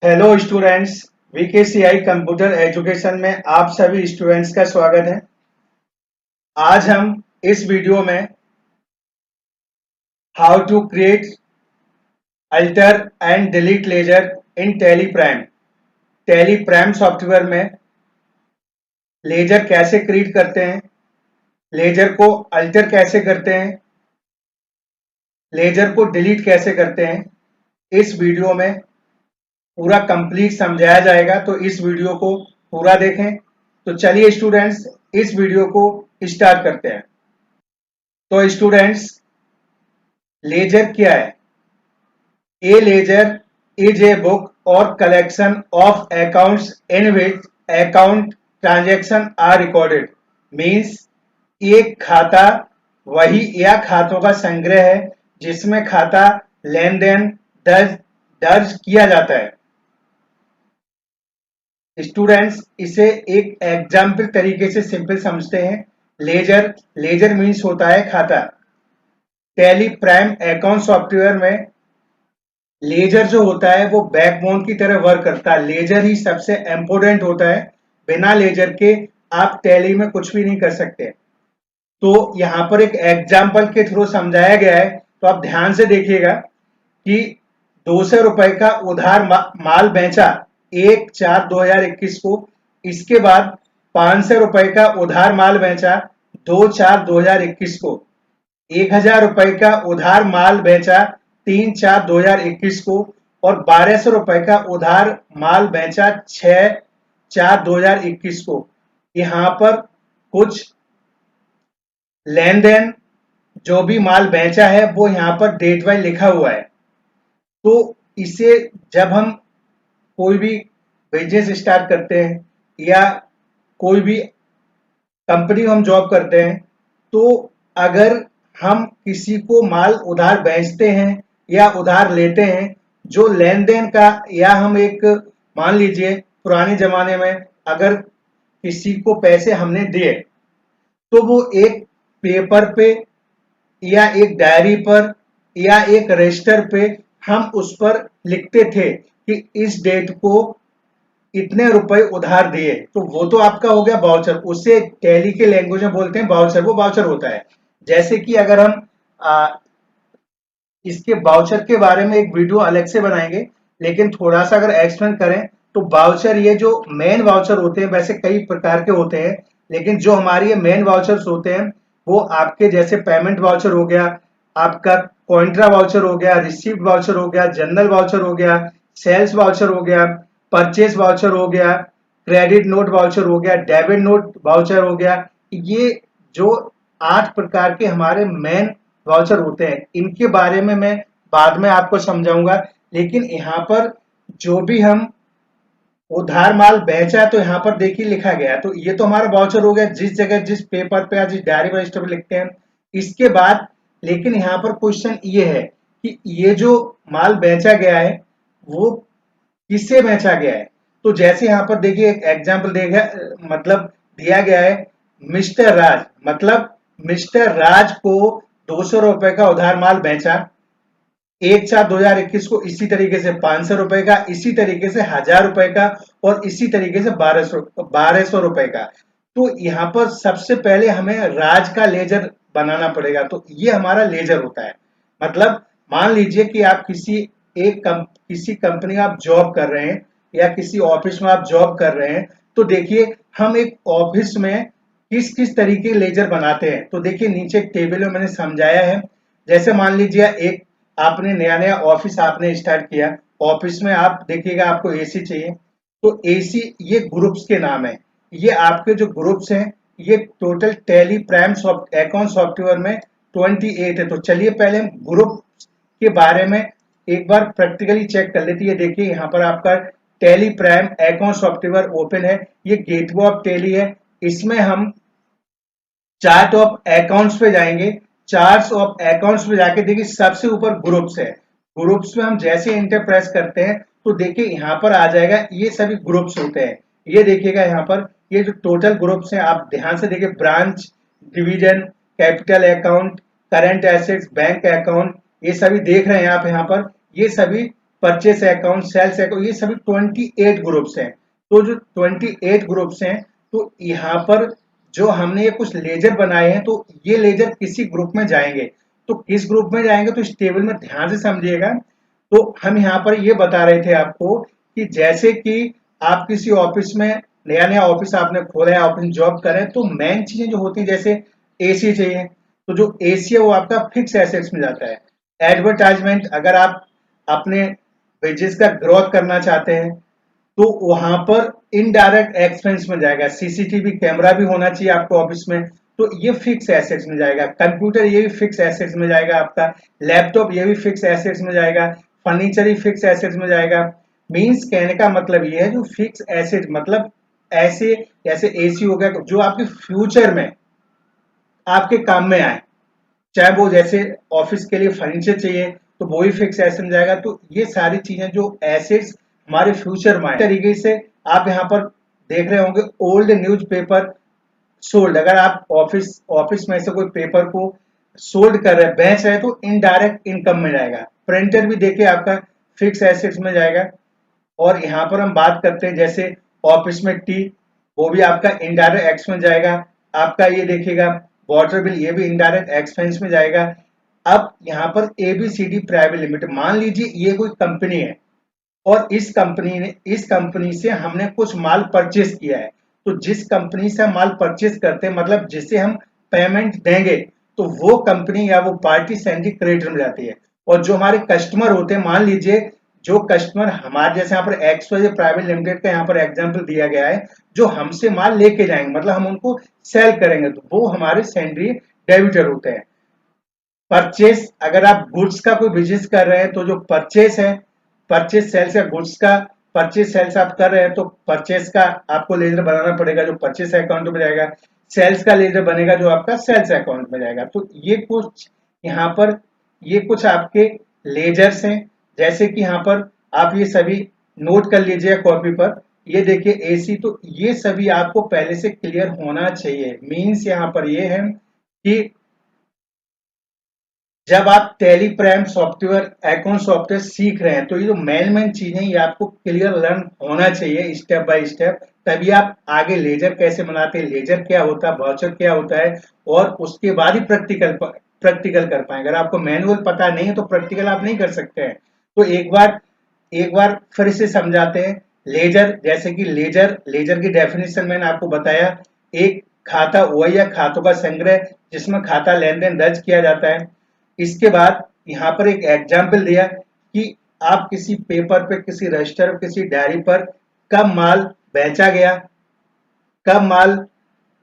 Hello students, VKCI computer education में आप सभी स्टूडेंट्स का स्वागत है। आज हम इस वीडियो में how to create alter and delete ledger in Tally Prime. Tally Prime software में लेजर कैसे क्रिएट करते हैं, लेजर को अल्टर कैसे करते हैं, लेजर को डिलीट कैसे करते हैं, इस वीडियो में पूरा कंप्लीट समझाया जाएगा। तो इस वीडियो को पूरा देखें। तो चलिए स्टूडेंट्स, इस वीडियो को स्टार्ट करते हैं। तो स्टूडेंट्स, लेजर क्या है? A ledger is a book or collection of accounts in which account transaction are recorded. Means एक खाता वही या खातों का संग्रह है जिसमें खाता लेन देन दर्ज दर्ज किया जाता है। स्टूडेंट्स, इसे एक एग्जाम्पल तरीके से सिंपल समझते हैं। लेजर लेजर मीन्स होता है खाता। टैली प्राइम अकाउंट सॉफ्टवेयर में लेजर जो होता है वो बैकबोन की तरह वर्क करता है। लेजर ही सबसे इंपॉर्टेंट होता है। बिना लेजर के आप टैली में कुछ भी नहीं कर सकते। तो यहाँ पर एक एग्जाम्पल के थ्रू समझाया गया है, तो आप ध्यान से देखिएगा कि 200 रुपए का उधार माल बेचा 1/4/2021 को। इसके बाद 500 रुपए का उधार माल बेचा 2/4/2021 को। 1000 रुपए का उधार माल बेचा 3/4/2021 को और 1200 रुपए का उधार माल बेचा 6/4/2021 को। यहाँ पर कुछ लेन देन, जो भी माल बेचा है वो यहाँ पर डेट वाइज लिखा हुआ है। तो इसे जब हम कोई भी बिजनेस स्टार्ट करते हैं या कोई भी कंपनी में हम जॉब करते हैं, तो अगर हम किसी को माल उधार बेचते हैं या उधार लेते हैं, जो लेन देन का, या हम एक मान लीजिए पुराने जमाने में अगर किसी को पैसे हमने दिए तो वो एक पेपर पे या एक डायरी पर या एक रजिस्टर पे हम उस पर लिखते थे कि इस डेट को इतने रुपए उधार दिए। तो वो तो आपका हो गया वाउचर। उसे टैली के लैंग्वेज में बोलते हैं वाउचर। वो वाउचर होता है। जैसे कि अगर हम इसके वाउचर के बारे में एक वीडियो अलग से बनाएंगे, लेकिन थोड़ा सा अगर एक्सप्लेन करें तो वाउचर, ये जो मेन वाउचर होते हैं, वैसे कई प्रकार के होते हैं, लेकिन जो हमारी ये मेन वाउचर्स होते हैं वो आपके जैसे पेमेंट वाउचर हो गया, आपका कॉन्ट्रा वाउचर हो गया, रिसीव्ड वाउचर हो गया, जनरल वाउचर हो गया, सेल्स वाउचर हो गया, परचेज वाउचर हो गया, क्रेडिट नोट वाउचर हो गया, डेबिट नोट वाउचर हो गया। ये जो 8 प्रकार के हमारे मेन वाउचर होते हैं, इनके बारे में मैं बाद में आपको समझाऊंगा। लेकिन यहाँ पर जो भी हम उधार माल बेचा है तो यहाँ पर देखिए लिखा गया है। तो ये तो हमारा वाउचर हो गया, जिस जगह जिस पेपर पे या जिस डायरी रजिस्टर पे लिखते हैं। इसके बाद लेकिन यहाँ पर क्वेश्चन ये है कि ये जो माल बेचा गया है वो किससे बेचा गया है। तो जैसे यहाँ पर देखिए एक एग्जाम्पल देखा, मतलब दिया गया है, मिस्टर राज, मतलब मिस्टर राज को 200 रुपए का उधार माल बेचा 1/4/2021 को, इसी तरीके से 500 रुपए का, इसी तरीके से 1000 रुपए का और इसी तरीके से 1200 रुपए का। तो यहाँ पर सबसे पहले हमें राज का लेजर बनाना पड़ेगा। तो ये हमारा लेजर होता है। मतलब मान लीजिए कि आप किसी कंपनी में आप जॉब कर रहे हैं या किसी ऑफिस में आप जॉब कर रहे हैं। तो देखिए हम एक ऑफिस में किस किस तरीके लेजर बनाते हैं। तो देखिए नीचे एक टेबल में मैंने समझाया है। जैसे मान लीजिए एक आपने नया नया ऑफिस आपने स्टार्ट किया, ऑफिस में आप देखिएगा आपको एसी चाहिए। तो एसी ये ग्रुप्स के नाम है। ये आपके जो ग्रुप्स हैं, ये total tally prime account software में 28 है। तो चलिए पहले हम ग्रुप के बारे में एक बार प्रैक्टिकली चेक कर लेते हैं। देखिए यहाँ पर आपका tally prime account software open है। ये गेटवे ऑफ टैली है। इसमें हम चार्ट ऑफ अकाउंट्स पे जाएंगे। चार्ट्स ऑफ अकाउंट्स पे जाके देखिए सबसे ऊपर ग्रुप्स है। ग्रुप्स में हम जैसे इंटर प्रेस करते हैं तो देखिए यहाँ पर आ जाएगा, ये सभी ग्रुप्स होते हैं। ये देखिएगा यहाँ पर ये जो टोटल ग्रुप्स हैं, आप ध्यान से देखिए, branch, division, capital account, current assets, bank account, ये सभी देख रहे हैं आप यहाँ पर। ये सभी परचेस अकाउंट, सेल्स अकाउंट, ये सभी 28 ग्रुप्स हैं। तो जो 28 ग्रुप्स हैं, तो यहाँ पर जो हमने ये कुछ लेजर बनाए हैं, तो ये लेजर किसी ग्रुप में जाएंगे। तो किस ग्रुप में जाएंगे, तो इस टेबल में ध्यान से समझिएगा। तो हम यहाँ पर ये बता रहे थे आपको कि जैसे कि आप किसी ऑफिस में नया नया ऑफिस आपने खोला है, ऑफिस जॉब करें, तो मेन चीजें जो होती है, जैसे एसी चाहिए, तो जो एसी है वो आपका फिक्स एसेट्स में जाता है। एडवर्टाइजमेंट, अगर आप अपने बिजनेस का ग्रोथ करना चाहते हैं, तो वहां पर इनडायरेक्ट एक्सपेंस में जाएगा। सीसीटीवी कैमरा भी होना चाहिए आपको ऑफिस में, तो ये फिक्स एसेट्स में जाएगा। कंप्यूटर, ये भी फिक्स एसेट्स में जाएगा आपका। लैपटॉप, ये भी फिक्स एसेट्स में जाएगा। फर्नीचर ही फिक्स एसेट्स में जाएगा। मीन्स कहने का मतलब ये है, जो फिक्स एसेट मतलब ऐसे, जैसे एसी हो गया, जो आपके फ्यूचर में आपके काम में आए, चाहे वो जैसे ऑफिस के लिए फर्नीचर चाहिए, तो वो भी फिक्स एसेट में जाएगा। तो ये सारी चीजें जो एसेट्स हमारे फ्यूचर में आए, तरीके से आप यहाँ पर देख रहे होंगे। ओल्ड न्यूज पेपर सोल्ड, अगर आप ऑफिस ऑफिस में से कोई पेपर को सोल्ड कर रहे, बेच रहे, तो इनडायरेक्ट इनकम में जाएगा। प्रिंटर भी देखिए आपका फिक्स एसेट्स में जाएगा। और यहाँ पर हम बात करते हैं जैसे ऑफिस में टी, वो भी आपका इनडायरेक्ट एक्स में जाएगा। आपका ये देखिएगा वाटर बिल, ये भी इनडायरेक्ट एक्सपेंस में जाएगा। अब यहाँ पर एबीसीडी प्राइवेट लिमिटेड, मान लीजिए ये कोई कंपनी है, और इस कंपनी से हमने कुछ माल परचेस किया है। तो जिस कंपनी से हम माल परचेस करते हैं, मतलब जिसे हम पेमेंट देंगे, तो वो कंपनी या वो पार्टी सैलरी क्रेडिटर में जाती है। और जो हमारे कस्टमर होते हैं, मान लीजिए जो कस्टमर हमारे जैसे यहाँ पर एक्सवाई प्राइवेट लिमिटेड का यहाँ पर एग्जांपल दिया गया है, जो हमसे माल लेके जाएंगे, मतलब हम उनको सेल करेंगे, तो वो हमारे सैलरी डेबिटर होते हैं। परचेस, अगर आप गुड्स का कोई बिजनेस कर रहे हैं, तो जो परचेस है, परचेस सेल्स या गुड्स का परचेस सेल्स आप कर रहे हैं, तो परचेस का आपको लेजर बनाना पड़ेगा, जो परचेस अकाउंट में जाएगा। सेल्स का लेजर बनेगा, जो आपका सेल्स अकाउंट में जाएगा। तो ये कुछ यहाँ पर, ये कुछ आपके लेजर्स हैं। जैसे कि यहाँ पर आप ये सभी नोट कर लीजिए कॉपी पर। ये देखिए एसी, तो ये सभी आपको पहले से क्लियर होना चाहिए। मीन्स यहाँ पर ये है कि जब आप tally Prime software, account software सीख रहे हैं, तो ये जो मेन चीजें, ये आपको क्लियर लर्न होना चाहिए स्टेप बाय स्टेप। तभी आप आगे लेजर कैसे बनाते हैं, लेजर क्या होता है, वाउचर क्या होता है, और उसके बाद ही प्रैक्टिकल कर पाए। अगर आपको मैनुअल पता नहीं है, तो प्रैक्टिकल आप नहीं कर सकते हैं। तो एक बार फिर से समझाते हैं। लेजर, जैसे कि लेजर की डेफिनेशन मैंने आपको बताया। एक खाता वही या खातों का संग्रह, जिसमें खाता लेन देन दर्ज किया जाता है। इसके बाद यहाँ पर एक एग्जाम्पल दिया कि आप किसी पेपर पे, किसी रजिस्टर, किसी डायरी पर कब माल बेचा गया, कब माल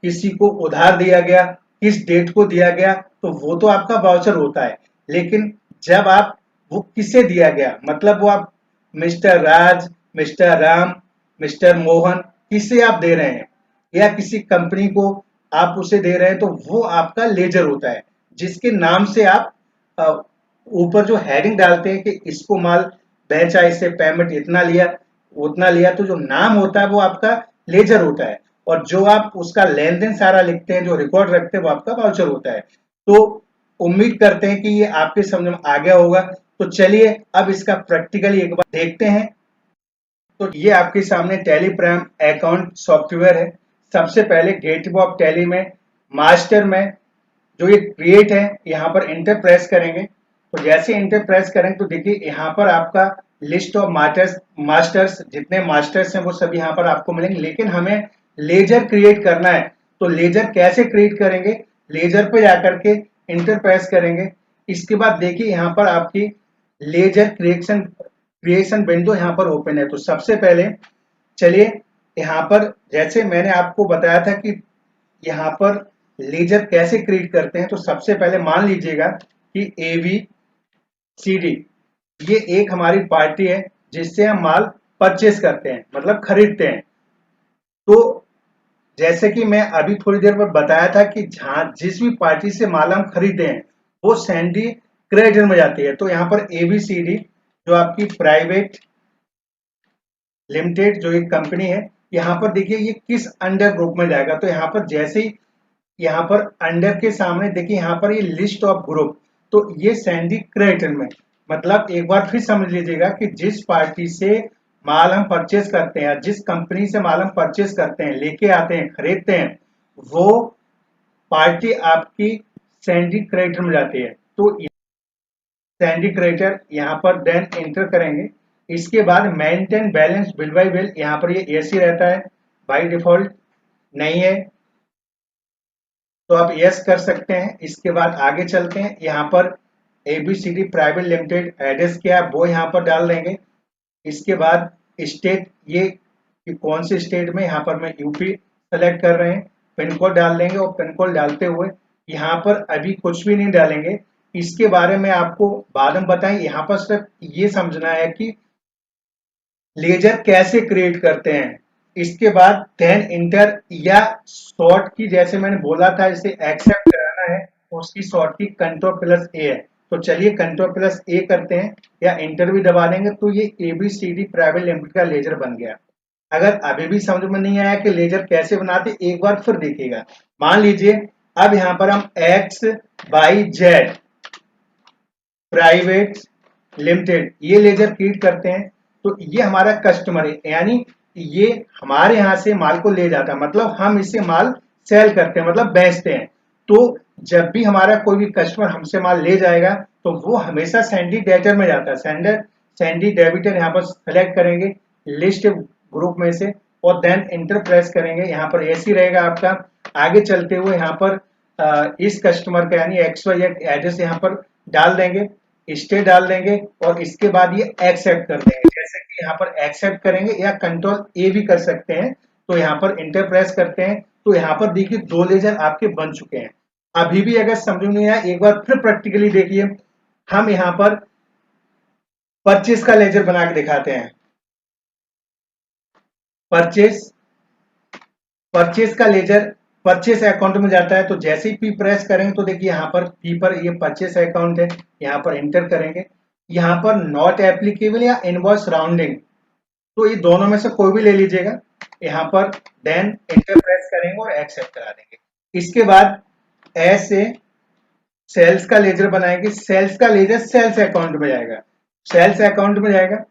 किसी को उधार दिया गया, किस डेट को दिया गया, तो वो तो आपका वाउचर होता है। लेकिन जब आप वो किसे दिया गया, मतलब वो आप मिस्टर राज, मिस्टर राम, मिस्टर मोहन, किसे आप दे रहे हैं, या किसी कंपनी को आप उसे दे रहे हैं, तो वो आपका लेजर होता है। जिसके नाम से आप ऊपर जो हेडिंग डालते हैं कि इसको माल बेचा, इससे पेमेंट इतना लिया, उतना लिया, तो जो नाम होता है वो आपका लेजर होता है। और जो आप उसका लेन देन सारा लिखते हैं, जो रिकॉर्ड रखते हैं, वो आपका वाउचर होता है। तो उम्मीद करते हैं कि ये आपके समझ में आ गया होगा। तो चलिए अब इसका प्रैक्टिकली एक बार देखते हैं। तो ये आपके सामने टैली प्राइम अकाउंट सॉफ्टवेयर है। सबसे पहले गेटवे ऑफ टैली में मास्टर में जो ये क्रिएट है, यहाँ पर इंटर प्रेस करेंगे। तो जैसे इंटर प्रेस करेंगे, तो देखिए यहाँ पर आपका लिस्ट ऑफ मास्टर्स, जितने मास्टर्स हैं वो सभी यहाँ पर आपको मिलेंगे। लेकिन हमें लेजर क्रिएट करना है, तो लेजर कैसे क्रिएट करेंगे, लेजर पे जाकर के इंटर प्रेस करेंगे। इसके बाद देखिए यहाँ पर आपकी लेजर क्रिएशन विंडो यहाँ पर ओपन है। तो सबसे पहले चलिए यहाँ पर, जैसे मैंने आपको बताया था कि यहाँ पर लेजर कैसे क्रिएट करते हैं, तो सबसे पहले मान लीजिएगा कि ABCD ये एक हमारी पार्टी है, जिससे हम माल परचेस करते हैं, मतलब खरीदते हैं। तो जैसे कि मैं अभी थोड़ी देर पर बताया था कि जिस भी पार्टी से माल हम खरीदते हैं, वो सैंडी क्रेडिटर में जाती है। तो यहाँ पर ABCD जो आपकी प्राइवेट लिमिटेड जो एक कंपनी है, यहाँ पर देखिए ये किस अंडर ग्रुप में जाएगा। तो यहाँ पर जैसे ही यहाँ पर अंडर के सामने देखिए यहाँ पर ये लिस्ट ऑफ ग्रुप, तो ये सैंडी क्रेडिटर में, मतलब एक बार फिर समझ लीजिएगा कि जिस पार्टी से माल हम परचेज करते हैं, जिस कंपनी से माल हम परचेज करते हैं, लेके आते हैं, खरीदते हैं, वो पार्टी आपकी सैंडी क्रेडिटर में जाती है। तो सैंडी क्रेडिटर यहाँ पर देन एंटर करेंगे। इसके बाद maintain balance bill by bill, यहाँ पर ये यस ही रहता है बाई डिफॉल्ट, नहीं है तो आप यस कर सकते हैं। इसके बाद आगे चलते हैं, यहाँ पर एबीसीडी प्राइवेट लिमिटेड एड्रेस क्या है वो यहाँ पर डाल देंगे। इसके बाद स्टेट, ये कि कौन से स्टेट में, यहाँ पर मैं यूपी सेलेक्ट कर रहे हैं। पिन कोड डाल देंगे और पिन कोड डालते हुए यहाँ पर अभी कुछ भी नहीं डालेंगे, इसके बारे में आपको बाद में बताएं। यहाँ पर सिर्फ ये समझना है कि लेजर कैसे क्रिएट करते हैं। इसके बाद देन इंटर या शॉर्ट की, जैसे मैंने बोला था इसे एक्सेप्ट कराना है, उसकी शॉर्ट की कंट्रोल+A है। तो चलिए कंट्रोल+A करते हैं या इंटर भी दबा देंगे तो ये एबीसीडी प्राइवेट लिमिटेड का लेजर बन गया। अगर अभी भी समझ में नहीं आया कि लेजर कैसे बनाते, एक बार फिर देखिएगा। मान लीजिए अब यहाँ पर हम XYZ प्राइवेट लिमिटेड ये लेजर क्रिएट करते हैं, तो ये हमारा कस्टमर है, यानी ये हमारे यहाँ से माल को ले जाता है, मतलब हम इससे माल सेल करते हैं, मतलब बेचते हैं। तो जब भी हमारा कोई भी कस्टमर हमसे माल ले जाएगा तो वो हमेशा सैंडी डेटर में जाता है। सैंडी डेबिटर यहाँ पर सेलेक्ट करेंगे लिस्ट ग्रुप में से और देन इंटर प्रेस करेंगे। यहाँ पर ऐसे ही रहेगा आपका। आगे चलते हुए यहाँ पर इस कस्टमर का यानी XYZ एड्रेस यहाँ पर डाल देंगे, स्टेट डाल देंगे और इसके बाद ये एक्सेप्ट कर देंगे। जैसे कि यहाँ पर एक्सेप्ट करेंगे या कंट्रोल+A भी कर सकते हैं। तो यहाँ पर इंटर प्रेस करते हैं तो यहाँ पर देखिए 2 लेजर आपके बन चुके हैं। अभी भी अगर समझ नहीं आया एक बार फिर प्रैक्टिकली देखिए, हम यहाँ पर परचेस का लेजर बना के दिखाते हैं। परचेस परचेस का लेजर परचेस अकाउंट में जाता है, तो जैसे ही पी प्रेस करेंगे तो देखिए यहाँ पर पी पर ये परचेस अकाउंट है, यहाँ पर इंटर करेंगे। यहाँ पर नॉट एप्लीकेबल या इनवॉइस राउंडिंग, तो ये दोनों में से कोई भी ले लीजिएगा। यहाँ पर देन इंटर प्रेस करेंगे और एक्सेप्ट करा देंगे। इसके बाद ऐसे सेल्स का लेजर बनाएंगे। सेल्स का लेजर सेल्स अकाउंट में जाएगा, सेल्स अकाउंट में जाएगा।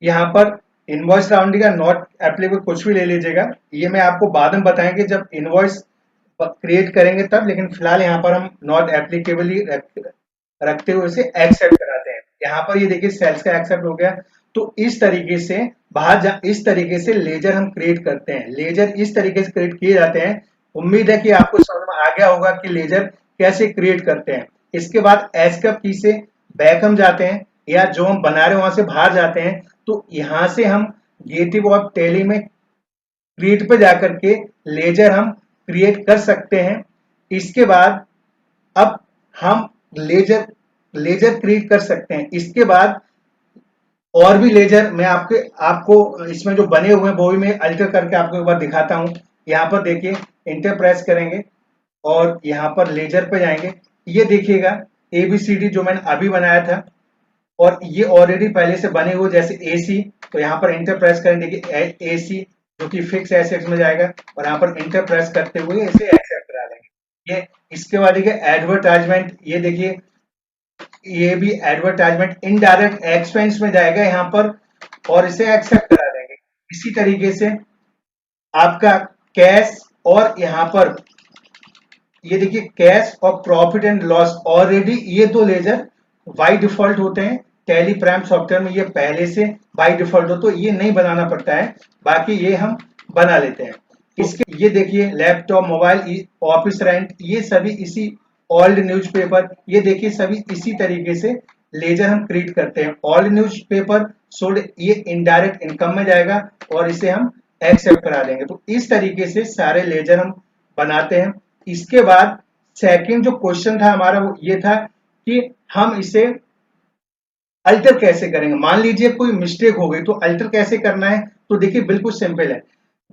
यहाँ पर इनवॉइस राउंडिंग का नॉट एप्लीकेबल कुछ भी ले लीजिएगा, ये मैं आपको बाद में बताएंगे जब इनवॉइस क्रिएट करेंगे तब, लेकिन फिलहाल यहाँ पर हम नॉट एप्लीकेबल ही रखते हुए इसे एक्सेप्ट कराते हैं। यहाँ पर ये देखिए सेल्स का एक्सेप्ट हो गया। तो इस तरीके से इस तरीके से लेजर हम क्रिएट करते हैं। लेजर इस तरीके से क्रिएट किए जाते हैं। उम्मीद है कि आपको समझ में आ गया होगा कि लेजर कैसे क्रिएट करते हैं। इसके बाद एस्केप की से बैक हम जाते हैं या जो हम बना रहे हैं वहां से बाहर जाते हैं। तो यहाँ से हम गेटिव और टैली में क्रिएट पे जाकर के लेजर हम क्रिएट कर सकते हैं। इसके बाद अब हम लेजर लेजर क्रिएट कर सकते हैं। इसके बाद और भी लेजर मैं आपको इसमें जो बने हुए हैं वो भी मैं अल्टर करके आपको एक बार दिखाता हूं। यहाँ पर देखिए इंटर प्रेस करेंगे और यहाँ पर लेजर पे जाएंगे। ये देखिएगा एबीसीडी जो मैंने अभी बनाया था और ये ऑलरेडी पहले से बने हुए, जैसे एसी, तो यहाँ पर इंटर प्रेस करेंगे, देखिए एसी जो कि फिक्स एसेट्स में जाएगा और यहाँ पर इंटर प्रेस करते हुए इसे एक्सेप्ट करा लेंगे। ये इसके बाद देखिए एडवर्टाइजमेंट, ये देखिए ये भी एडवर्टाइजमेंट इनडायरेक्ट एक्सपेंस में जाएगा यहाँ पर और इसे एक्सेप्ट करा देंगे। इसी तरीके से आपका कैश और यहाँ पर ये देखिए कैश और प्रॉफिट एंड लॉस, ऑलरेडी ये दो लेजर बाय डिफॉल्ट होते हैं। टैली प्राइम सॉफ्टवेयर में ये पहले से बाय डिफॉल्ट हो, तो ये नहीं बनाना पड़ता है, बाकी ये हम बना लेते हैं। इसके ये देखिए लैपटॉप, मोबाइल, ऑफिस रेंट, ये सभी इसी ओल्ड न्यूज़पेपर, ये देखिए सभी इसी तरीके से लेजर हम क्रिएट करते हैं। ओल्ड न्यूज़पेपर सोल्ड, ये इनडायरेक्ट इनकम में जाएगा और इसे हम एक्सेप्ट करा देंगे। तो इस तरीके से सारे लेजर हम बनाते हैं। इसके बाद सेकंड जो क्वेश्चन था हमारा वो ये था कि हम इसे अल्टर कैसे करेंगे। मान लीजिए कोई मिस्टेक हो गई तो अल्टर कैसे करना है, तो देखिए बिल्कुल सिंपल है।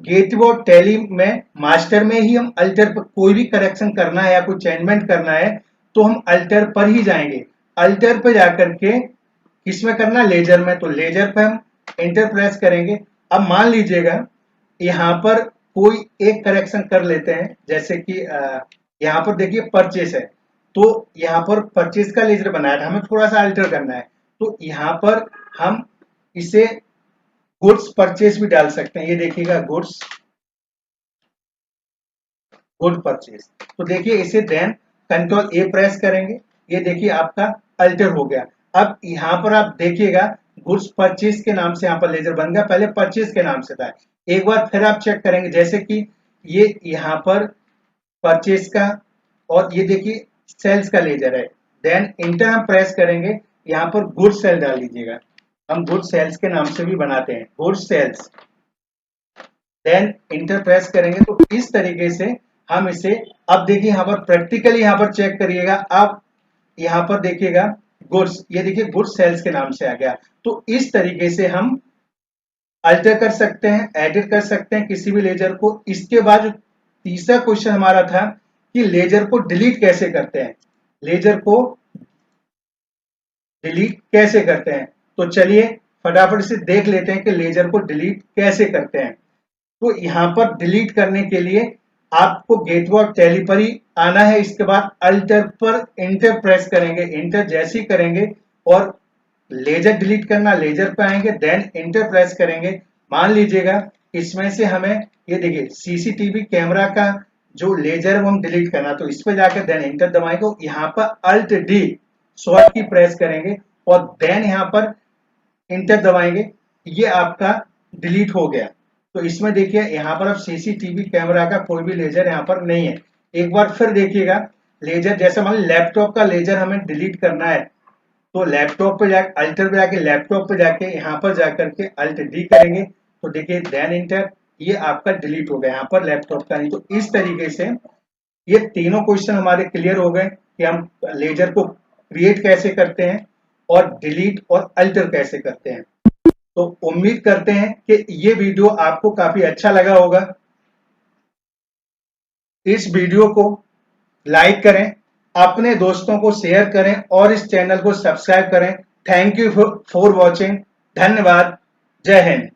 गेटवे और टैली में मास्टर में ही हम अल्टर पर कोई भी करेक्शन करना है या कोई चेंजमेंट करना है तो हम अल्टर पर ही जाएंगे। अल्टर पर जाकर के किसमें करना, लेजर में, तो लेजर पे हम इंटर प्रेस करेंगे। अब मान लीजिएगा यहाँ पर कोई एक करेक्शन कर लेते हैं, जैसे कि यहाँ पर देखिए परचेस है, तो यहाँ पर परचेस का लेजर बनाया था, हमें थोड़ा सा अल्टर करना है। तो यहाँ पर हम इसे गुड्स परचेज भी डाल सकते हैं। ये देखिएगा गुड परचेज। तो देखिए इसे देन कंट्रोल ए प्रेस करेंगे, ये देखिए आपका अल्टर हो गया। अब यहाँ पर आप देखिएगा गुड्स परचेज के नाम से यहाँ पर लेजर बन गया, पहले परचेज के नाम से था। एक बार फिर आप चेक करेंगे, जैसे कि ये यहाँ पर परचेज का और ये देखिए सेल्स का लेजर है। देन इंटर हम प्रेस करेंगे, यहाँ पर गुड सेल डाल दीजिएगा। हम गुड सेल्स के नाम से भी बनाते हैं, good sales. Then enter press करेंगे तो इस तरीके से हम इसे, अब देखिए यहाँ पर प्रैक्टिकली यहाँ पर चेक करिएगा, अब यहाँ पर देखिएगा गुड्स, ये देखिए गुड सेल्स के नाम से आ गया। तो इस तरीके से हम अल्टर कर सकते हैं, एडिट कर सकते हैं किसी भी लेजर को। इसके बाद जो तीसरा क्वेश्चन हमारा था कि लेजर को डिलीट कैसे करते हैं, लेजर को डिलीट कैसे करते हैं। तो चलिए फटाफट से देख लेते हैं कि लेजर को डिलीट कैसे करते हैं। तो यहाँ पर डिलीट करने के लिए आपको गेटवे ऑफ टैली पर ही आना है। इसके बाद अल्टर पर इंटर प्रेस करेंगे, इंटर जैसे ही करेंगे और लेजर डिलीट करना, लेजर पे आएंगे, देन इंटर प्रेस करेंगे। मान लीजिएगा इसमें से हमें ये देखिए सीसीटीवी कैमरा का जो लेजर है वो हम डिलीट करना, तो इस पे जाकर देन इंटर दबाएंगे, यहाँ पर अल्ट डी शॉर्ट की प्रेस करेंगे और देन यहाँ पर इंटर दबाएंगे, ये आपका डिलीट हो गया। तो इसमें देखिए यहाँ पर अब सीसीटीवी कैमरा का कोई भी लेजर यहाँ पर नहीं है। एक बार फिर देखिएगा लेजर, जैसे मान लैपटॉप का लेजर हमें डिलीट करना है, तो लैपटॉप पे जाके अल्टर पे जाके लैपटॉप पे जाके यहाँ पर जाकर के अल्ट डी करेंगे, तो देखिए देन इंटर, ये आपका डिलीट हो गया, यहाँ पर लैपटॉप का नहीं। तो इस तरीके से ये तीनों क्वेश्चन हमारे क्लियर हो गए कि हम लेजर को क्रिएट कैसे करते हैं और डिलीट और अल्टर कैसे करते हैं। तो उम्मीद करते हैं कि ये वीडियो आपको काफी अच्छा लगा होगा। इस वीडियो को लाइक करें, अपने दोस्तों को शेयर करें और इस चैनल को सब्सक्राइब करें। Thank you for watching. धन्यवाद। जय हिंद।